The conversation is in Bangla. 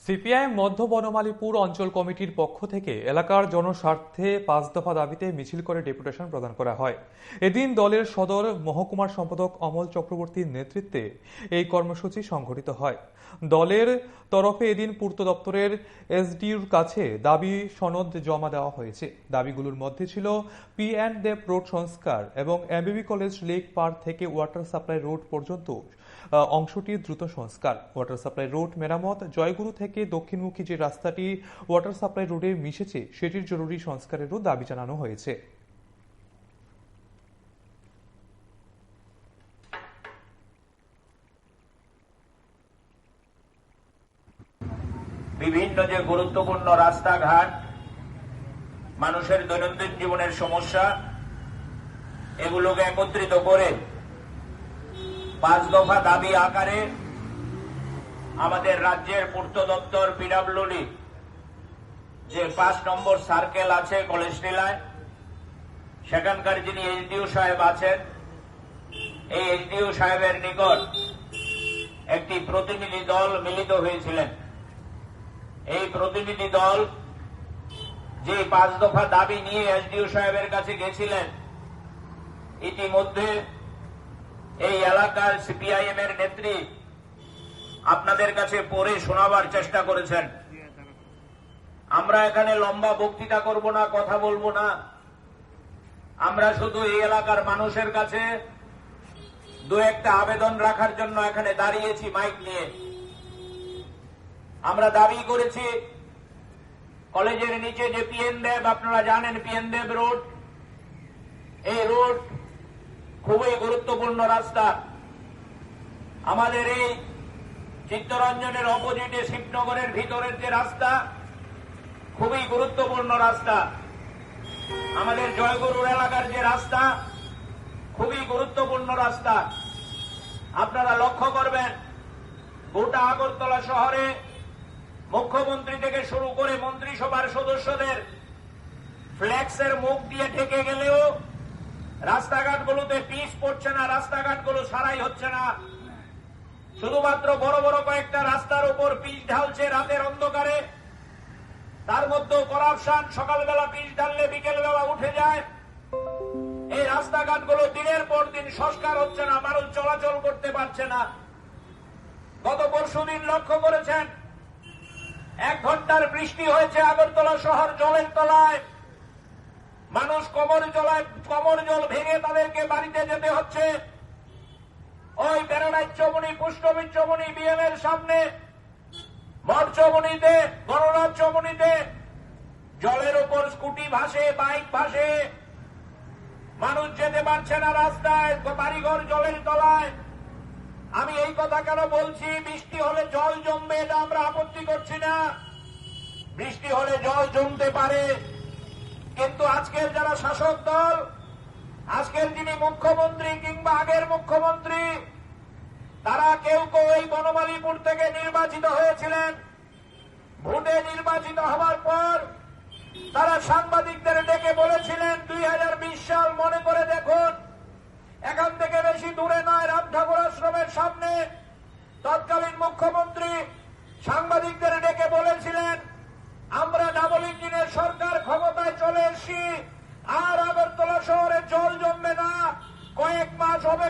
সিপিআইএম মধ্য বনমালীপুর অঞ্চল কমিটির পক্ষ থেকে এলাকার জনস্বার্থে ৫ দফা দাবিতে মিছিল করে ডেপুটেশন প্রদান করা হয়। এদিন দলের সদর মহকুমার সম্পাদক অমল চক্রবর্তীর নেতৃত্বে এই কর্মসূচি সংঘটিত হয়। দলের তরফে এদিন পূর্ত দপ্তরের এসডিওর কাছে দাবি সনদ জমা দেওয়া হয়েছে। দাবিগুলোর মধ্যে ছিল পি.এন. দেব রোড সংস্কার এবং এমবিবি কলেজ লেক পার থেকে ওয়াটার সাপ্লাই রোড পর্যন্ত অংশটির দ্রুত সংস্কার, ওয়াটার সাপ্লাই রোড মেরামত, জয়গুরু থেকে দক্ষিণমুখী যে রাস্তাটি ওয়াটার সাপ্লাই রোডে মিশেছে সেটির জরুরি সংস্কারেরও দাবি জানানো হয়েছে। বিভিন্ন যে গুরুত্বপূর্ণ রাস্তাঘাট, মানুষের দৈনন্দিন জীবনের সমস্যা, এগুলোকে একত্রিত করে ৫ দফা দাবি আকারে আমাদের রাজ্যের পূর্ত দপ্তর পিডব্লিউডি যে ৫ নম্বর সার্কেল আছে কলেজ টিলায়, সেখানকার যিনি এসডিও সাহেব আছেন, এই এসডিও সাহেবের নিকট একটি প্রতিনিধি দল মিলিত হয়েছিলেন। এই প্রতিনিধি দল যে ৫ দফা দাবি নিয়ে এসডিও সাহেবের কাছে গেছিলেন, ইতিমধ্যে এই এলাকার সিপিআইএম এর নেত্রী আপনাদের কাছে পড়ে শোনাবার চেষ্টা করেছেন। আমরা এখানে লম্বা বক্তৃতা করব না, কথা বলবো না। আমরা শুধু এই এলাকার মানুষের কাছে দু একটা আবেদন রাখার জন্য এখানে দাঁড়িয়েছি মাইক নিয়ে। আমরা দাবি করেছি কলেজের নিচে যে পি.এন. দেব, আপনারা জানেন পি.এন. দেব রোড, এই রোড খুবই গুরুত্বপূর্ণ রাস্তা। আমাদের এই চিত্তরঞ্জনের অপোজিটে শিবনগরের ভিতরের যে রাস্তা, খুবই গুরুত্বপূর্ণ রাস্তা। আমাদের জয়গুরুর এলাকার যে রাস্তা, খুবই গুরুত্বপূর্ণ রাস্তা। আপনারা লক্ষ্য করবেন, গোটা আগরতলা শহরে মুখ্যমন্ত্রী থেকে শুরু করে মন্ত্রিসভার সদস্যদের ফ্ল্যাক্সের মুখ দিয়ে ঢেকে গেলেও রাস্তাঘাটগুলোতে পিচ পড়ছে না, রাস্তাঘাটগুলো সারাই হচ্ছে না। শুধুমাত্র বড় বড় কয়েকটা রাস্তার উপর পিচ ঢালছে রাতের অন্ধকারে, তার মধ্যেও করাপশন। সকালবেলা পিচ ঢাললে বিকেলবেলা উঠে যায়। এই রাস্তাঘাটগুলো দিনের পর দিন সংস্কার হচ্ছে না, মানুষ চলাচল করতে পারছে না। গত পরশুদিন লক্ষ্য করেছেন, 1 ঘন্টার বৃষ্টি হয়েছে, আগরতলা শহর জলের তলায়। মানুষ কোমর জল ভেঙে তাদেরকে বাড়িতে যেতে হচ্ছে। ওই প্যারাডাইজ চমুনি, পুষ্পবীর চমুনি, বিএম এর সামনে, মঠ চমুনিতে, গণনাথ চমুনিতে জলের উপর স্কুটি ভাসে, বাইক ভাসে, মানুষ যেতে পারছে না রাস্তায়, বাড়িঘর জলের তলায়। আমি এই কথা কেন বলছি? বৃষ্টি হলে জল জমবে, এটা আমরা আপত্তি করছি না। বৃষ্টি হলে জল জমতে পারে, কিন্তু আজকের যারা শাসক দল, আজকের যিনি মুখ্যমন্ত্রী কিংবা আগের মুখ্যমন্ত্রী, তারা কেউ কেউ এই বনমালীপুর থেকে নির্বাচিত হয়েছিলেন। ভোটে নির্বাচিত হওয়ার পর তারা সাংবাদিকদের ডেকে বলেছিলেন, 2020 সাল মনে করে দেখুন, এখান থেকে বেশি দূরে নয়, রাম ঠাকুর আশ্রমের সামনে তৎকালীন মুখ্যমন্ত্রী সাংবাদিকদের ডেকে বলেছিলেন, আমরা ডাবল ইঞ্জিনের সরকার ক্ষমতায় চলে এসেছি, আর আগরতলা শহরে জল জমবে না, কয়েক মাস হবে।